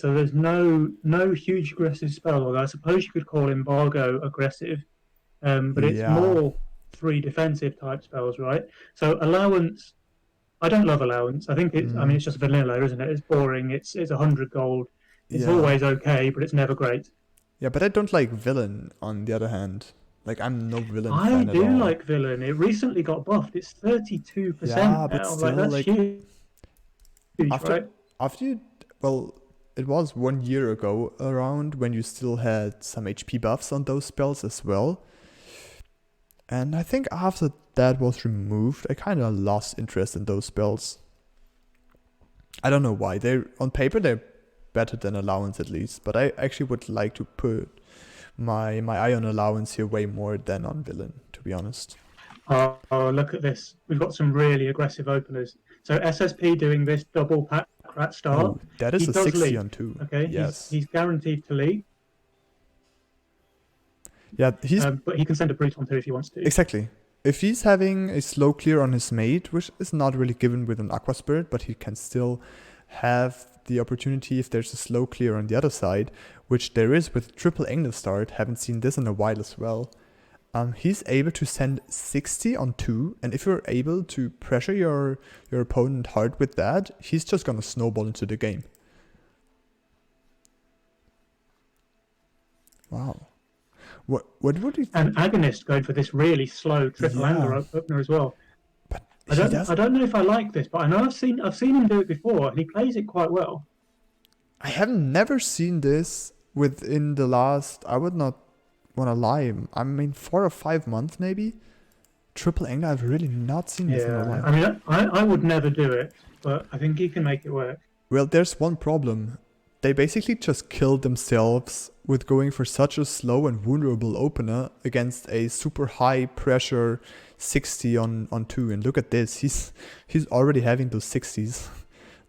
So there's no huge aggressive spell, although I suppose you could call embargo aggressive, but it's Yeah. more three defensive type spells, right? So allowance, I don't love allowance. I think it's, I mean, Mm, it's just vanilla, isn't it? It's boring. It's 100 gold. It's yeah. always okay, but it's never great. Yeah, but I don't like villain on the other hand. Like I'm no villain I fan at do all. like villain. It recently got buffed. It's 32% Yeah, but now. Like still that's like huge, after right? after you well it was 1 year ago around when you still had some HP buffs on those spells as well. And I think after that was removed, I kind of lost interest in those spells. I don't know why. They on paper they're better than allowance at least, but I actually would like to put my eye on allowance here way more than on villain, to be honest. Oh, look at this. We've got some really aggressive openers. So SSP doing this double pack rat start. Oh, that He is a does 60 leak. on 2. Okay, Yes. he's guaranteed to leak, Yeah, he's but he can send a brute on two if he wants to. exactly. If he's having a slow clear on his mate, which is not really given with an Aqua Spirit, but he can still have the opportunity if there's a slow clear on the other side, which there is with triple angle start. Haven't seen this in a while as well. He's able to send 60 on 2, and if you're able to pressure your opponent hard with that, he's just gonna snowball into the game. Wow. What would he? And Agonist going for this really slow triple angler Yeah, opener as well. but I he don't I doesn't. don't know if I like this, but I know I've seen him do it before, and he plays it quite well. I have never seen this within the last. I would not want to lie. I mean, 4 or 5 months maybe. Triple angle. I've really not seen this in a Yeah, while. I mean, I would never do it, but I think he can make it work. Well, there's one problem. They basically just killed themselves with going for such a slow and vulnerable opener against a super high pressure 60 on 2. And look at this. He's already having those 60s.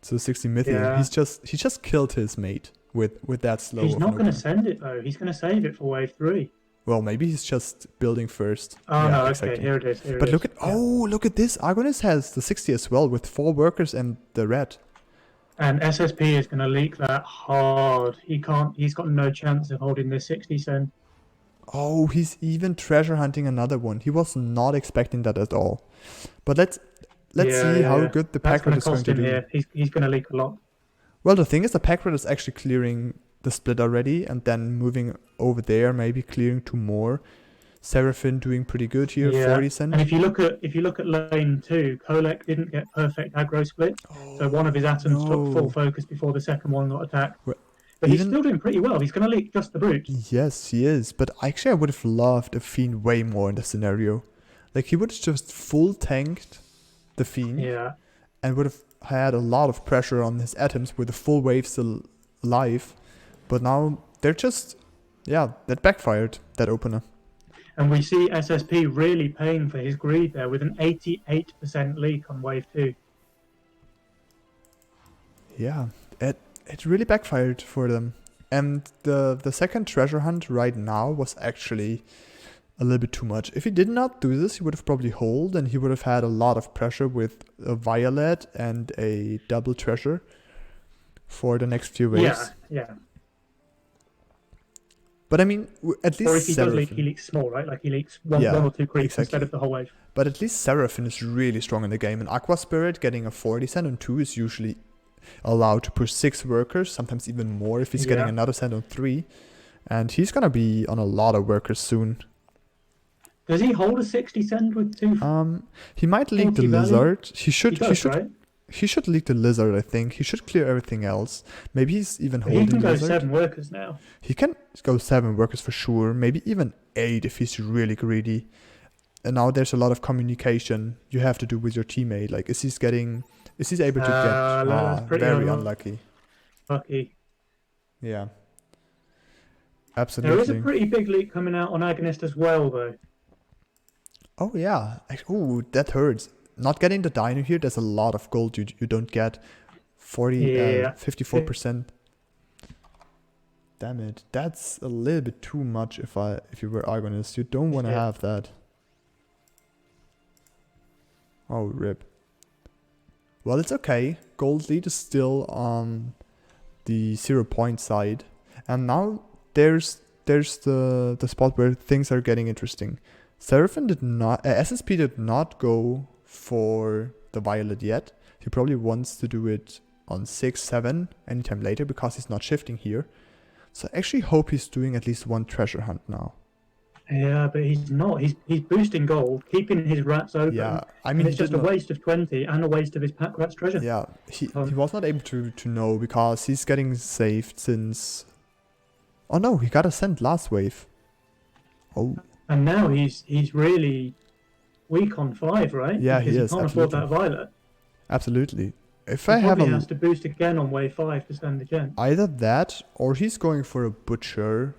So 60 Mythium. Yeah, He just killed his mate with that slow he's of an not going to opener. send it though. He's going to save it for wave three. Well, maybe he's just building first. Oh Yeah, no, okay, exactly. here it is. Here it But is. Yeah, look at this. Argonis has the 60 as well with 4 workers and the red. and SSP is going to leak that hard. He can't. He's got no chance of holding this 60 cent. Oh, he's even treasure hunting another one. He was not expecting that at all. But let's Yeah, see yeah, how yeah. good the That's pack rat going to is going cost to him do. here. He's going to leak a lot. Well, the thing is, the pack rat is actually clearing the split already, and then moving over there, maybe clearing 2 more. Seraphim doing pretty good here, Yeah, 40 and cent. if you look at lane two, Kolek didn't get perfect aggro split, so one of his Oh atoms took full no! focus before the second one got attacked. Well, But he's even still doing pretty well. He's going to leak just the brute. yes, he is. But actually, I would have loved a fiend way more in the scenario. Like he would have just full tanked the fiend Yeah, and would have had a lot of pressure on his atoms with the full wave still alive. But now they're just, yeah, that backfired, that opener. and we see SSP really paying for his greed there with an 88% leak on wave two. Yeah, it really backfired for them. And the second treasure hunt right now was actually a little bit too much. If he did not do this, he would have probably hold and he would have had a lot of pressure with a violet and a double treasure for the next few Yeah, waves. yeah. But I mean, at Or least if he does leak, he Seraphim. leaks small, right? Like he leaks one Yeah, or two creeps instead exactly. of the whole wave. But at least Seraphim is really strong in the game. And Aqua Spirit getting a 40 cent on 2 is usually allowed to push 6 workers, sometimes even more if he's getting Yeah. another cent on 3. And he's gonna be on a lot of workers soon. Does he hold a 60 cent with two He might leak the 40 value? lizard. He He does, right? leak the lizard, I think. He should clear everything else. Maybe he's even But he holding can go lizard. 7 workers now. He can go 7 workers for sure. Maybe even 8 if he's really greedy. And now there's a lot of communication you have to do with your teammate. Like, is he able to get? That's pretty Very unlucky. unlucky. Yeah, There is a absolutely. pretty big leak coming out on Agonist as well, though. Oh yeah. Oh, that hurts. Not getting the dino here. There's a lot of gold you don't get. 54%. Damn it. That's a little bit too much if you were Argonist. You don't want to Yeah. have that. Oh, rip. Well, it's okay. Gold lead is still on the 0 point side. And now there's the spot where things are getting interesting. Seraphim did not, SSP did not go for the violet yet. He probably wants to do it on 6, 7 anytime later because he's not shifting here. So I actually hope he's doing at least one treasure hunt now. Yeah, but he's not. He's boosting gold, keeping his rats open. Yeah, I mean, and it's just a waste of 20 and a waste of his pack rat's treasure. Yeah, he was not able to know because he's getting saved since... Oh no, he got a cent last wave. Oh. And now he's really weak on 5, right? Yeah, because he is, can't afford that violet. Absolutely. If He I have probably has to boost again on wave 5 to stand a chance. Either that, or he's going for a butcher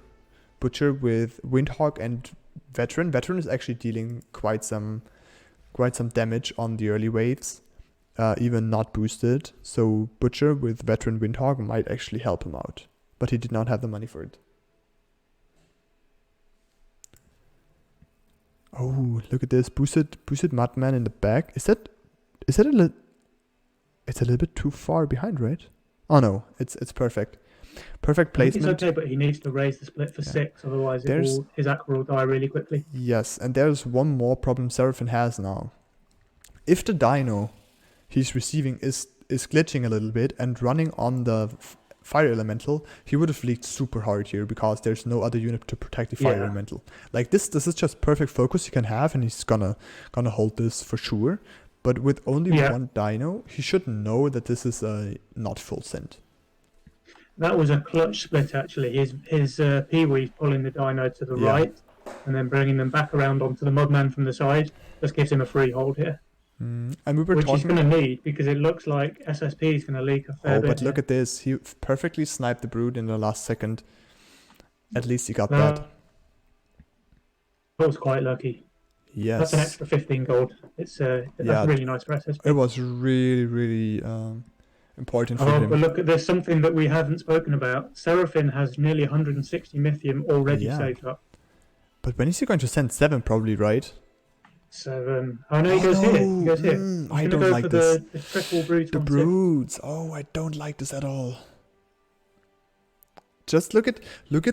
with Windhawk and Veteran. Veteran is actually dealing quite some damage on the early waves, even not boosted. So Butcher with Veteran Windhawk might actually help him out, but he did not have the money for it. Oh, look at this boosted Mudman in the back. Is that a little? It's a little bit too far behind, right? Oh no, it's perfect. Perfect placement. It's okay, but he needs to raise the split for 6, otherwise his Aqua will die really quickly. Yes, and there's one more problem Seraphim has now. If the dino he's receiving is glitching a little bit and running on the fire elemental, he would have leaked super hard here because there's no other unit to protect the fire elemental. Like this is just perfect focus he can have, and he's gonna hold this for sure. But with only one dino, he should know that this is a not full send. That was a clutch split, actually. His Peewee's pulling the dino to the right and then bringing them back around onto the Mudman from the side. Just gives him a free hold here. And we were which talking... he's going to need because it looks like SSP is going to leak a fair bit. But look at this. He perfectly sniped the Brood in the last second. At least he got that. That was quite lucky. Yes. That's an extra 15 gold. That's really nice for SSP. It was really, really... important for him. But look, there's something that we haven't spoken about. Seraphim has nearly 160 Mythium already saved up. But when is he going to send 7 probably, right? 7. Oh no, he goes here. He goes here. I don't like this. The triple broods. The broods. Oh, I don't like this at all. Just look at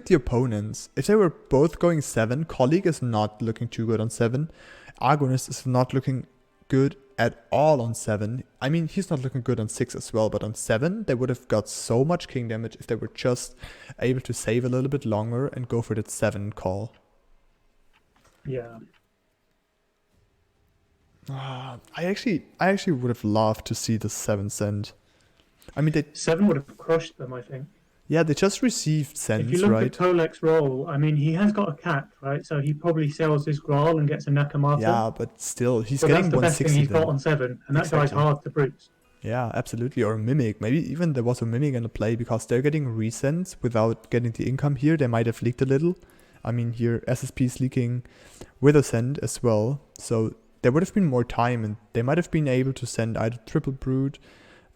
the opponents. If they were both going 7, Colleague is not looking too good on 7. Argonist is not looking good at all on 7. I mean, he's not looking good on 6 as well, but on 7 they would have got so much king damage if they were just able to save a little bit longer and go for that 7 call. Yeah. I actually would have loved to see the 7 send. I mean, 7 would have crushed them, I think. Yeah, they just received sends, right? If you look at Kolek's role, I mean, he has got a cat, right? So he probably sells his Graal and gets a Nakamata. Yeah, but still, he's getting 160. That's the best thing he's got on 7, and that guy's hard to brute. Yeah, absolutely. Or a Mimic. Maybe even there was a Mimic in the play because they're getting resends without getting the income here. They might have leaked a little. I mean, here SSP is leaking with a send as well. So there would have been more time, and they might have been able to send either triple brood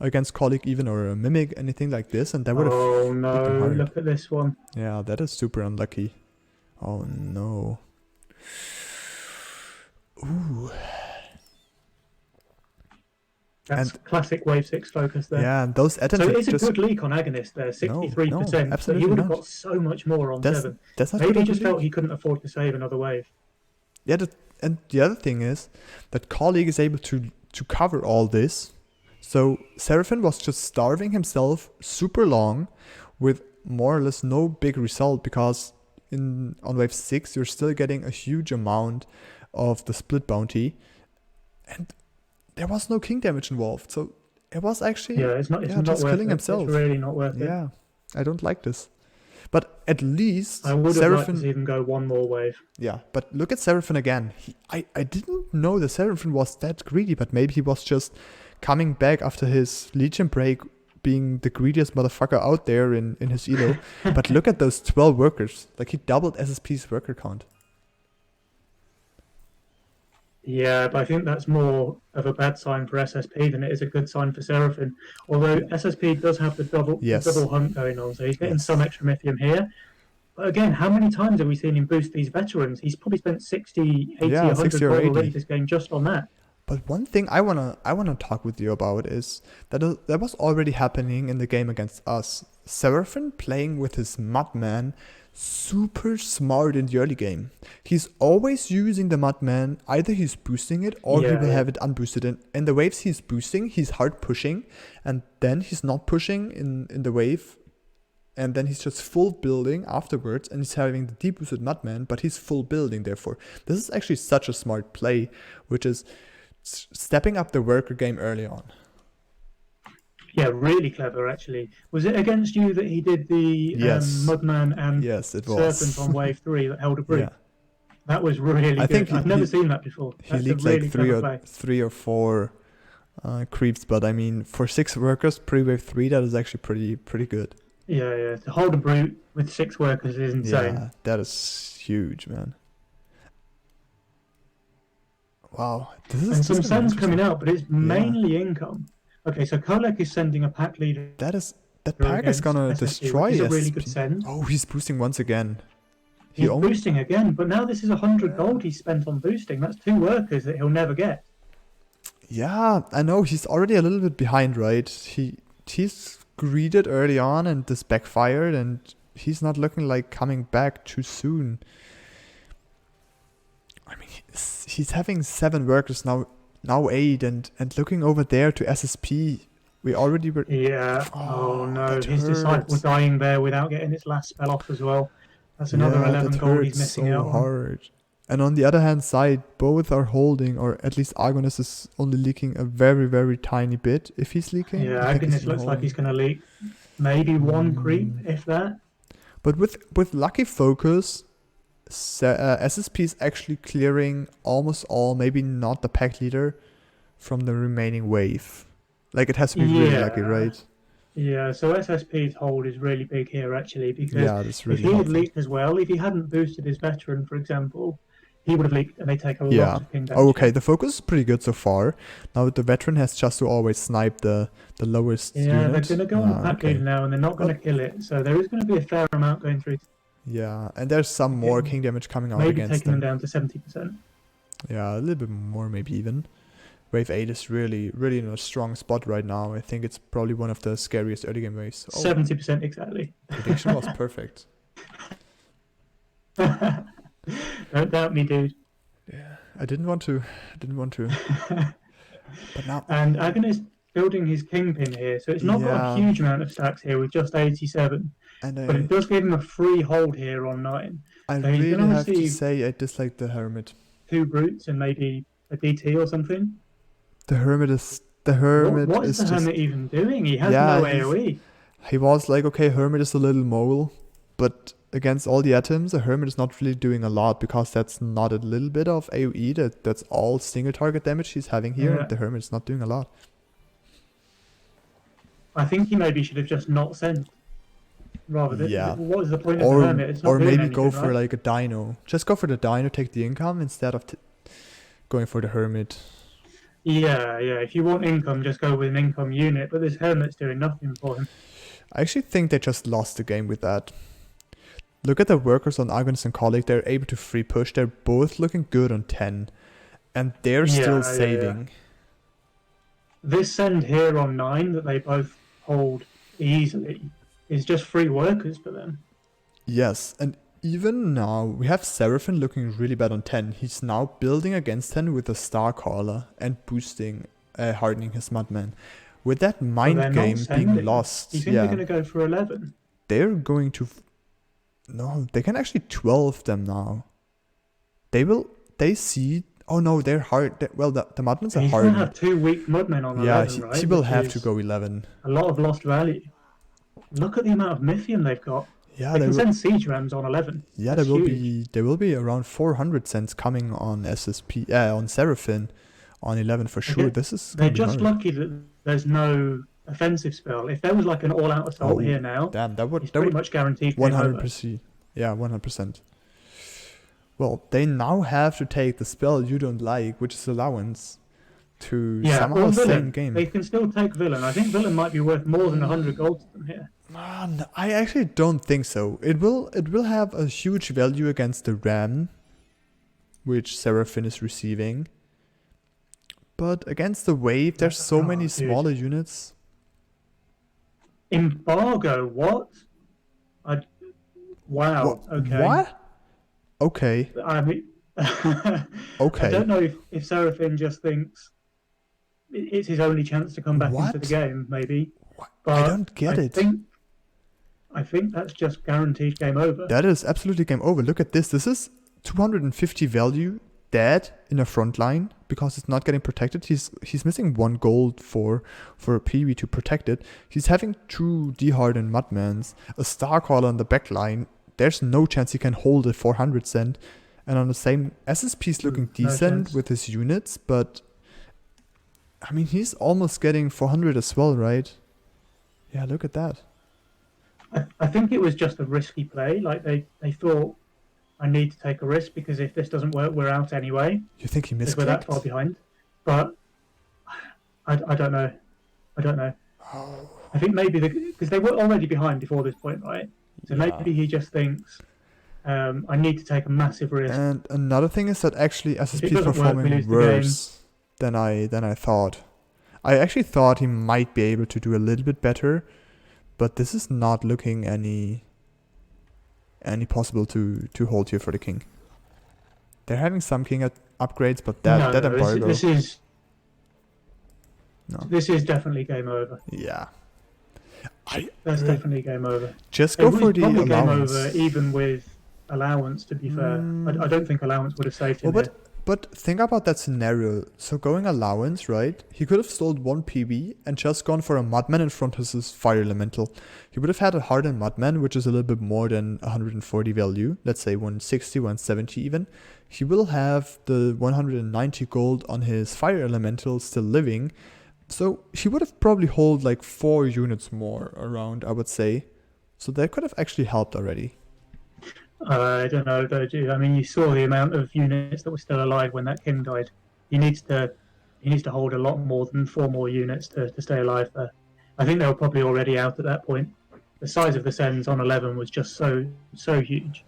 against Colleague even, or a Mimic, anything like this, and that would have... Oh no, look at this one. Yeah, that is super unlucky. Oh no. Ooh. That's classic wave 6 focus there. Yeah, and those atoms... So it's a good leak on Agonist there, 63%. No, so he would have got so much more on 7. Maybe he just felt he couldn't afford to save another wave. Yeah, and the other thing is that Colleague is able to cover all this. So Seraphim was just starving himself super long with more or less no big result, because on wave 6 you're still getting a huge amount of the split bounty, and there was no king damage involved. So it was actually it's not just worth killing it. himself. It's really not worth it. Yeah, I don't like this. But at least I would have liked to see him go one more wave. Yeah, but look at Seraphim again. I didn't know that Seraphim was that greedy, but maybe he was just coming back after his Legion break, being the greediest motherfucker out there in his elo. But look at those 12 workers. Like, he doubled SSP's worker count. Yeah, but I think that's more of a bad sign for SSP than it is a good sign for Seraphim. Although SSP does have the double hunt going on, so he's getting some extra Mythium here. But again, how many times have we seen him boost these veterans? He's probably spent 60, 80, 100 gold already this game just on that. But one thing I wanna talk with you about is that was already happening in the game against us. Seraphim playing with his Mudman super smart in the early game. He's always using the Mudman. Either he's boosting it or he will have it unboosted. And in the waves he's boosting, he's hard pushing, and then he's not pushing in the wave. And then he's just full building afterwards, and he's having the deboosted Mudman, but he's full building therefore. This is actually such a smart play, which is stepping up the worker game early on. Yeah, really clever actually. Was it against you that he did the Mudman and Serpent on wave 3 that held a brute? Yeah. That was really good. I've never seen that before. He leaked really like three or four creeps, but I mean for 6 workers pre-wave 3 that is actually pretty good. Yeah. To hold a brute with 6 workers is insane. Yeah, that is huge, man. Wow. And some sends coming out, but it's mainly income. Okay, so Kolek is sending a pack leader. That pack is gonna destroy SSP, a really good send. Oh, he's boosting once again. He's boosting again, but now this is 100 gold he spent on boosting. That's 2 workers that he'll never get. Yeah, I know. He's already a little bit behind, right? He's greeted early on and this backfired, and he's not looking like coming back too soon. I mean, he's having 7 workers now 8, and looking over there to SSP, we already were... Yeah, oh no, his disciple dying there without getting its last spell off as well. That's another 11 gold he's missing out on. Hard. And on the other hand side, both are holding, or at least Argonis is only leaking a very, very tiny bit, if he's leaking. Yeah, Argonis looks like he's going to leak maybe 1 creep, if that. But with Lucky Focus, SSP is actually clearing almost all, maybe not the pack leader, from the remaining wave. Like, it has to be really lucky, right? Yeah, so SSP's hold is really big here, actually, because if he had leaked as well, if he hadn't boosted his veteran, for example, he would have leaked, and they take a lot of ping damage. Okay, the focus is pretty good so far. Now the veteran has just to always snipe the lowest unit. Yeah, they're going to go on the pack leader now, and they're not going to kill it, so there is going to be a fair amount going through. Yeah, and there's some more king damage coming out against taking them down to 70%. Yeah, a little bit more maybe even. Wave 8 is really in a strong spot right now. I think it's probably one of the scariest early game waves. 70% exactly. Prediction was perfect. Don't doubt me, dude. Yeah, I didn't want to. But now... And Agonist building his kingpin here, so it's not got a huge amount of stacks here with just 87. But it does give him a free hold here on 9. I really have to say I dislike the Hermit. 2 brutes and maybe a DT or something. The Hermit is what is the Hermit even doing? He has no AoE. He was like, okay, Hermit is a little mole, but against all the atoms, the Hermit is not really doing a lot, because that's not a little bit of AoE, that's all single target damage he's having here, and the Hermit is not doing a lot. I think he maybe should have just not sent. Rather than, what is the point of the Hermit? It's not maybe go for like a Dino. Just go for the Dino, take the income instead of going for the Hermit. Yeah. If you want income, just go with an income unit. But this Hermit's doing nothing for him. I actually think they just lost the game with that. Look at the workers on Argonis and Colic. They're able to free push. They're both looking good on 10. And they're still saving. This send here on 9 that they both hold easily is just free workers for them. Yes, and even now, we have Seraphim looking really bad on 10. He's now building against 10 with a Star Caller and boosting, hardening his Mudman. With that mind game being lost, you think they're going to go for 11? They're going to... No, they can actually 12 them now. They see... Oh no, they're hard. The Mudmans are hard. He's going to have 2 weak Mudmen on 11, right? He will have to go 11. A lot of lost value. Look at the amount of Mythium they've got. Yeah, they can send siege rams on 11. Yeah, there will be around 400 cents coming on SSP, on Seraphim, on 11 for sure. They're just lucky that there's no offensive spell. If there was like an all-out assault here now, that would pretty much guaranteed. 100%. Yeah, 100%. Well, they now have to take the spell you don't like, which is allowance, to somehow same game. They can still take Villain. I think Villain might be worth more than 100 gold to them here. Man, I actually don't think so. It will have a huge value against the Ram, which Seraphim is receiving. But against the Wave, there's so many smaller units. Embargo? What? I wow. Okay. What? Okay. I mean, I Okay. don't know if Seraphin just thinks it's his only chance to come back into the What? game, maybe. I But don't get I it. think I think that's just guaranteed game over. That is absolutely game over. Look at this. This is 250 value dead in a front line because it's not getting protected. He's missing 1 gold for a PV to protect it. He's having 2 D-hardened Mudmans, a Starcaller on the back line. There's no chance he can hold a 400 cent. And on the same, SSP's looking decent with his units, but I mean, he's almost getting 400 as well, right? Yeah, look at that. I think it was just a risky play. Like they thought, I need to take a risk because if this doesn't work, we're out anyway. You think he misclicked? We're that far behind. But I don't know. I don't know. Oh. I think maybe because they were already behind before this point, right? So maybe he just thinks, I need to take a massive risk. And another thing is that actually SSP is performing worse than I thought. I actually thought he might be able to do a little bit better, but this is not looking any possible to hold here for the king. They're having some king upgrades, but that embargo. This is definitely game over. Yeah. That's definitely game over. Just go for the allowance. Game over, even with allowance. To be fair, I don't think allowance would have saved him. But think about that scenario. So going allowance, right? He could have stole 1 PB and just gone for a Mudman in front of his Fire Elemental. He would have had a hardened Mudman, which is a little bit more than 140 value. Let's say 160, 170 even. He will have the 190 gold on his Fire Elemental still living. So he would have probably hold like 4 units more around, I would say. So that could have actually helped already. I don't know though, dude. I mean, you saw the amount of units that were still alive when that king died. He needs to hold a lot more than 4 more units to stay alive there. I think they were probably already out at that point. The size of the sends on 11 was just so huge.